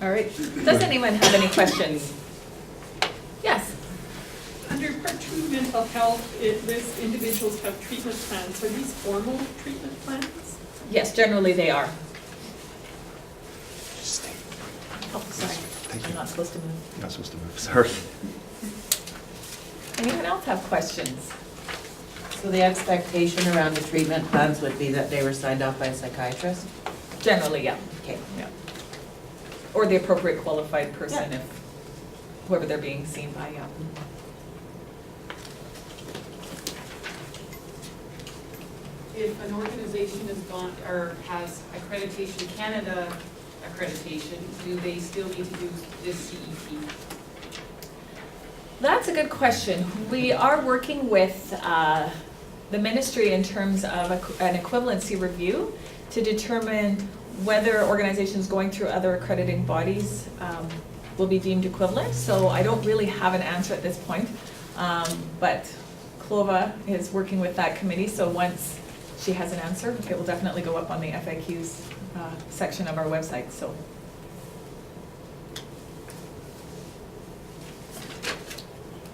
All right. Does anyone have any questions? Yes. Under Part 2 mental health, it lists individuals have treatment plans. Are these formal treatment plans? Yes, generally they are. Stay. Oh, sorry. Thank I'm you. not supposed to move. You're not supposed to move, sorry. Anyone else have questions? So the expectation around the treatment plans would be that they were signed off by a psychiatrist? Generally, yeah. Okay. Yeah. Or the appropriate qualified person Yeah. if, whoever they're being seen by, yeah. If an organization has gone, or has accreditation, Canada accreditation, do they still need to do this CET? That's a good question. We are working with the ministry in terms of an equivalency review to determine whether organizations going through other accrediting bodies will be deemed equivalent. So I don't really have an answer at this point, but Clova is working with that committee, so once she has an answer, it will definitely go up on the FAQs section of our website. So.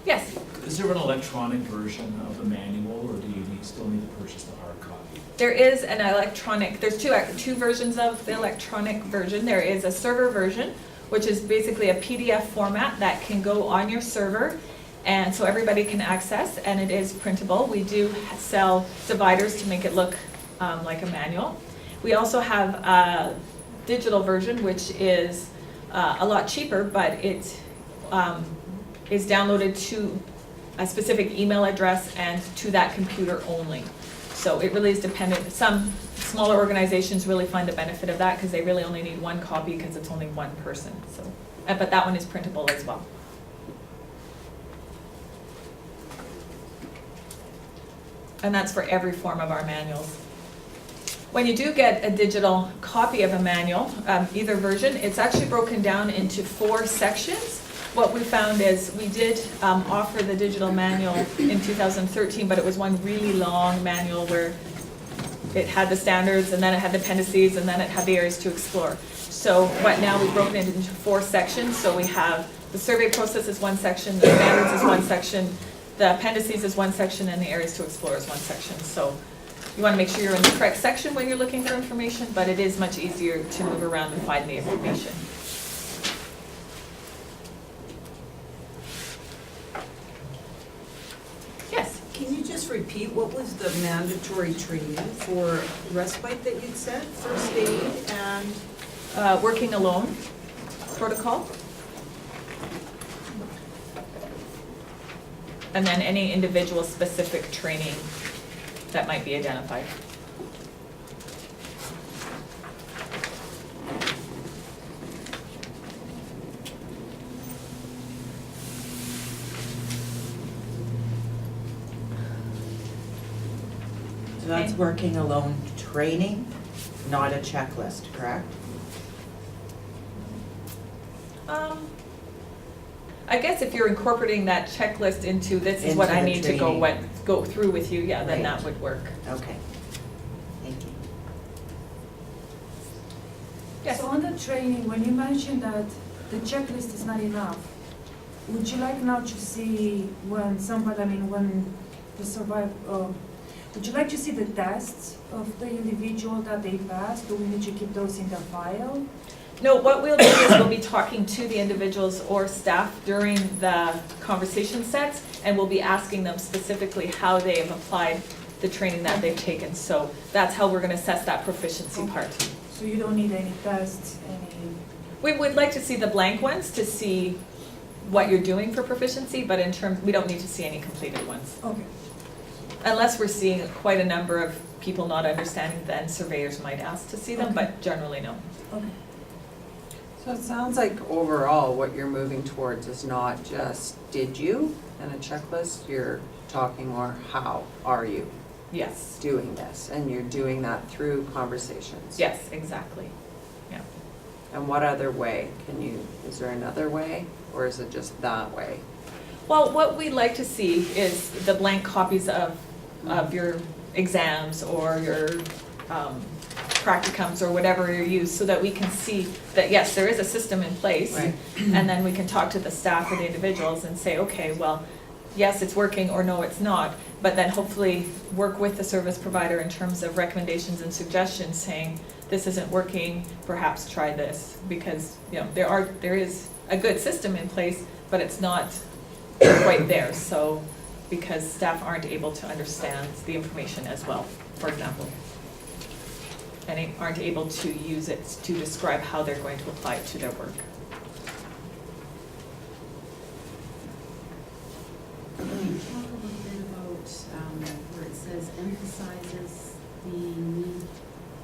Yes? Is there an electronic version of the manual, or do you still need to purchase the hard copy? There is an electronic, there's two versions of the electronic version. There is a server version, which is basically a PDF format that can go on your server, and so everybody can access, and it is printable. We do sell dividers to make it look like a manual. We also have a digital version, which is a lot cheaper, but it is downloaded to a specific email address and to that computer only. So it really is dependent. Some smaller organizations really find the benefit of that because they really only need one copy because it's only one person. So, but that one is printable as well. And that's for every form of our manuals. When you do get a digital copy of a manual, either version, it's actually broken down into 4 sections. What we found is we did offer the digital manual in 2013, but it was one really long manual where it had the standards, and then it had the appendices, and then it had the areas to explore. So what now we've broken it into 4 sections. So we have the survey process is one section, the standards is one section, the appendices is one section, and the areas to explore is one section. So you want to make sure you're in the correct section when you're looking for information, but it is much easier to move around and find the information. Yes? Can you just repeat, what was the mandatory training for respite that you'd said? First aid and? Working alone protocol. And then any individual specific training that might be identified. So that's working alone training, not a checklist, correct? I guess if you're incorporating that checklist into this is what Into I the need to training. go through with you, yeah, then Right. that would work. Okay. Thank you. Yes? So on the training, when you mentioned that the checklist is not enough, would you like now to see when somebody, when the would you like to see the tests of the individual that they passed? Do we need to keep those in the file? No, what we'll do is we'll be talking to the individuals or staff during the conversation sets, and we'll be asking them specifically how they have applied the training that they've taken. So that's how we're going to assess that proficiency part. So you don't need any tests, any? We would like to see the blank ones to see what you're doing for proficiency, but in terms, we don't need to see any completed ones. Okay. Unless we're seeing quite a number of people not understanding, then surveyors might ask to see them, Okay. but generally no. Okay. So it sounds like overall what you're moving towards is not just did you and a checklist, you're talking more how are you Yes. doing this? And you're doing that through conversations. Yes, exactly. Yeah. And what other way? Is there another way or is it just that way? Well, what we'd like to see is the blank copies of your exams or your practicums or whatever you use, so that we can see that, yes, there is a system in place. Right. And then we can talk to the staff or the individuals and say, okay, well, yes, it's working, or no, it's not. But then hopefully work with the service provider in terms of recommendations and suggestions, saying, this isn't working, perhaps try this. Because, you know, there is a good system in place, but it's not quite there. So, because staff aren't able to understand the information as well, for example. And aren't able to use it to describe how they're going to apply it to their work. Can you talk a little bit about where it says emphasizes the need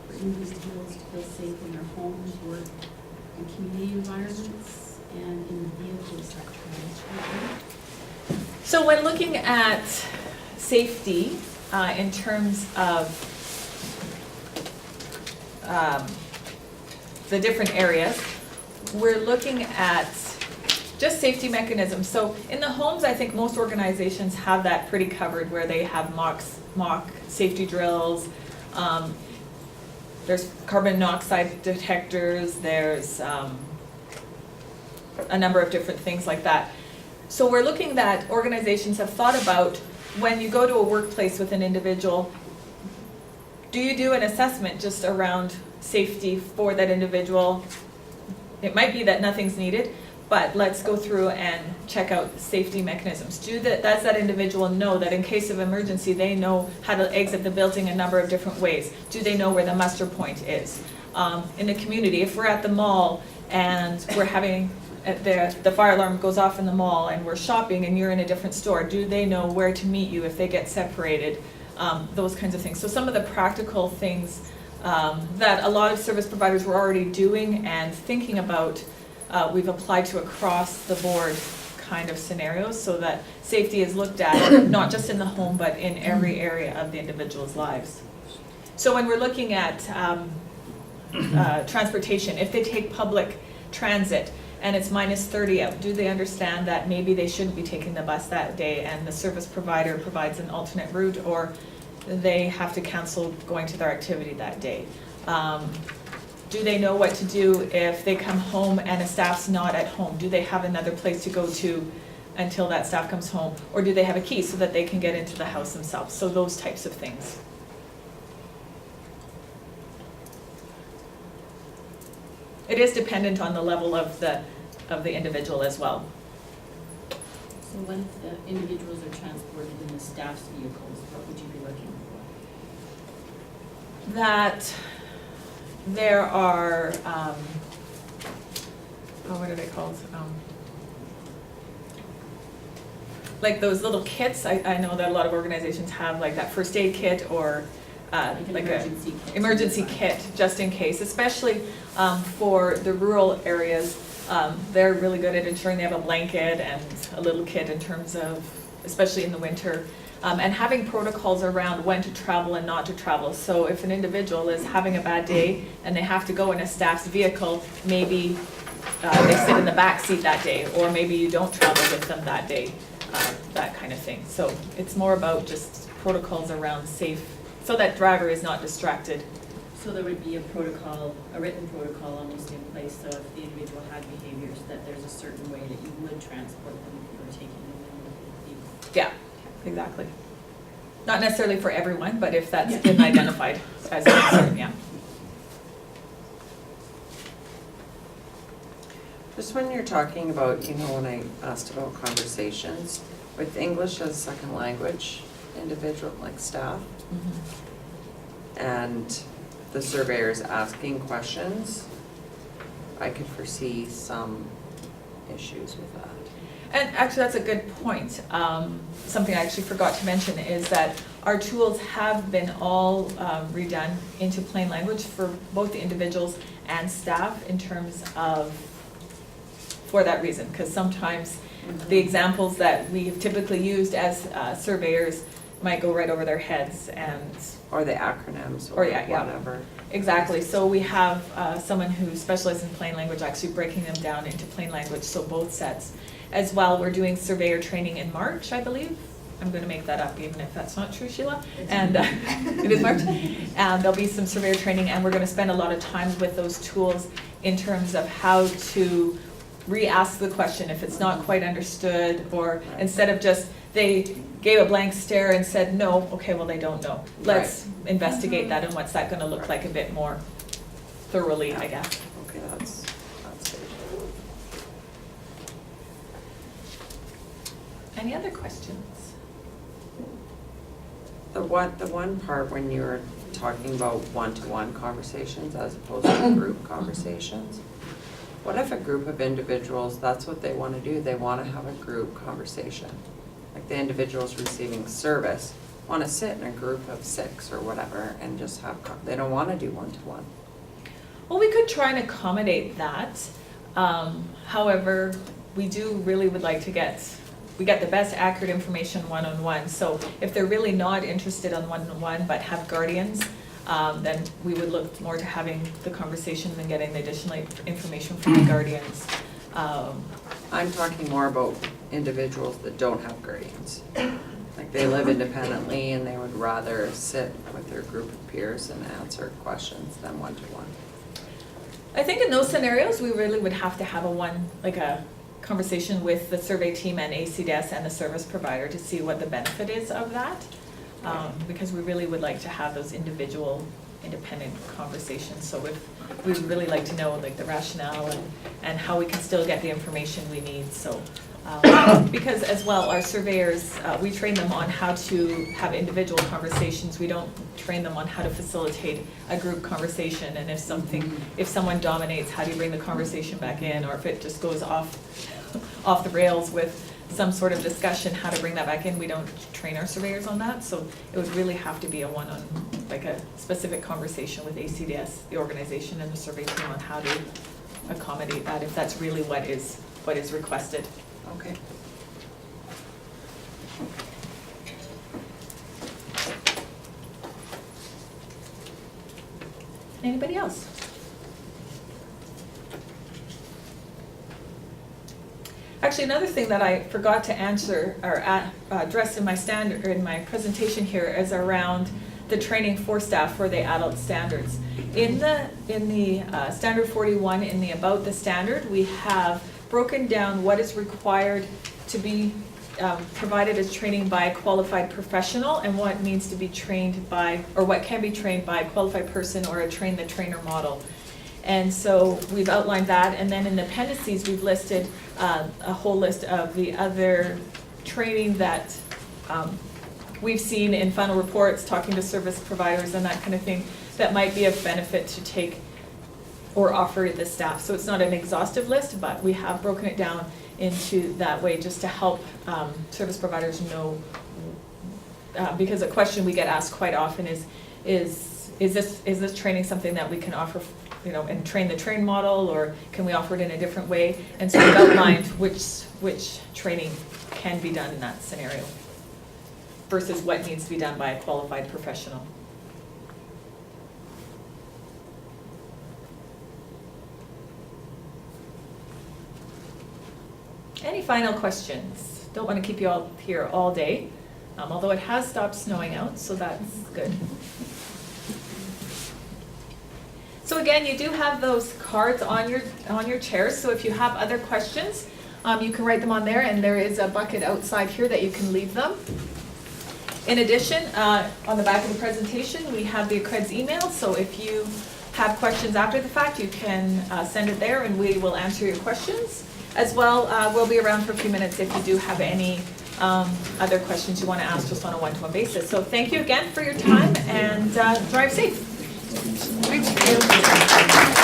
for individuals to feel safe in their homes, work, and community environments, and in the vehicle sector? So when looking at safety in terms of the different areas, we're looking at just safety mechanisms. So in the homes, I think most organizations have that pretty covered, where they have mock safety drills. There's carbon monoxide detectors, there's a number of different things like that. So we're looking that organizations have thought about, when you go to a workplace with an individual, do you do an assessment just around safety for that individual? It might be that nothing's needed, but let's go through and check out safety mechanisms. Does that individual know that in case of emergency, they know how to exit the building a number of different ways? Do they know where the muster point is? In the community, if we're at the mall and we're having the fire alarm goes off in the mall and we're shopping and you're in a different store, do they know where to meet you if they get separated? Those kinds of things. So some of the practical things that a lot of service providers were already doing and thinking about, we've applied to across the board kind of scenarios, so that safety is looked at not just in the home but in every area of the individual's lives. So when we're looking at transportation, if they take public transit and it's -30 out, do they understand that maybe they shouldn't be taking the bus that day and the service provider provides an alternate route, or they have to cancel going to their activity that day? Do they know what to do if they come home and a staff's not at home? Do they have another place to go to until that staff comes home? Or do they have a key so that they can get into the house themselves? So those types of things. It is dependent on the level of the individual as well. So when the individuals are transported in the staff's vehicles, what would you be looking for? That there are, what are they called? Like those little kits, I know that a lot of organizations have, like that first aid kit, or like an emergency kit, just in case, especially for the rural areas. They're really good at ensuring they have a blanket and a little kit in terms of, especially in the winter, and having protocols around when to travel and not to travel. So if an individual is having a bad day and they have to go in a staff's vehicle, maybe they sit in the back seat that day, or maybe you don't travel with them that day, that kind of thing. So it's more about just protocols around safe, so that driver is not distracted. So there would be a protocol, a written protocol almost in place, so if the individual had behaviors, that there's a certain way that you would transport them if you were taking them in the Yeah, exactly. Not necessarily for everyone, but if that's been identified as a concern, yeah. Just when you're talking about, you know, when I asked about conversations, with English as a second language, individual, like staff, and the surveyors asking questions, I could foresee some issues with that. And actually, that's a good point. Something I actually forgot to mention is that our tools have been all redone into plain language for both the individuals and staff, in terms of, for that reason, because sometimes the examples that we have typically used as surveyors might go right over their heads, and Or the acronyms, Or or yeah. whatever. exactly. So we have someone who specializes in plain language actually breaking them down into plain language, so both sets. As well, we're doing surveyor training in March, I believe. I'm gonna make that up even if that's not true, Sheila. And it is March. And there'll be some surveyor training, and we're gonna spend a lot of time with those tools in terms of how to re-ask the question if it's not quite understood, or instead of just, they gave a blank stare and said no, okay, well, they don't know. Let's investigate that, and what's that gonna look like a bit more thoroughly, I guess. Okay, that's good. Any other questions? The one part when you were talking about one-to-one conversations as opposed to group conversations, what if a group of individuals, that's what they want to do, they want to have a group conversation? Like the individuals receiving service want to sit in a group of 6 or whatever and just have, they don't want to do one-to-one. Well, we could try and accommodate that. However, we do really would like to get the best accurate information one-on-one. So if they're really not interested on one-on-one but have guardians, then we would look more to having the conversations and getting the additional information from the guardians. I'm talking more about individuals that don't have guardians. Like they live independently and they would rather sit with their group of peers and answer questions than one-to-one. I think in those scenarios, we really would have to have a conversation with the survey team and ACDS and the service provider to see what the benefit is of that. Because we really would like to have those individual, independent conversations. So we would really like to know like the rationale and how we can still get the information we need. So because as well, our surveyors, we train them on how to have individual conversations. We don't train them on how to facilitate a group conversation. And if someone dominates, how do you bring the conversation back in? Or if it just goes off the rails with some sort of discussion, how to bring that back in. We don't train our surveyors on that, so it would really have to be a specific conversation with ACDS, the organization, and the survey team on how to accommodate that if that's really what is requested. Okay. Anybody else? Actually, another thing that I forgot to answer or address in my presentation here is around the training for staff for the adult standards. In the standard 41, in the about the standard, we have broken down what is required to be provided as training by a qualified professional and what needs to be trained by, or what can be trained by a qualified person or a train the trainer model. And so we've outlined that, and then in the appendices we've listed a whole list of the other training that we've seen in final reports, talking to service providers and that kind of thing, that might be of benefit to take or offer to the staff. So it's not an exhaustive list, but we have broken it down into that way just to help service providers know, because a question we get asked quite often is this training something that we can offer, and train the train model, or can we offer it in a different way? And so we've outlined which training can be done in that scenario versus what needs to be done by a qualified professional. Any final questions? Don't want to keep you all here all day, although it has stopped snowing out, so that's good. So again, you do have those cards on your chairs, so if you have other questions, you can write them on there, and there is a bucket outside here that you can leave them. In addition, on the back of the presentation, we have the Accred's email, so if you have questions after the fact, you can send it there and we will answer your questions. As well, we'll be around for a few minutes if you do have any other questions you want to ask just on a one-to-one basis. So thank you again for your time, and drive safe. Thank you.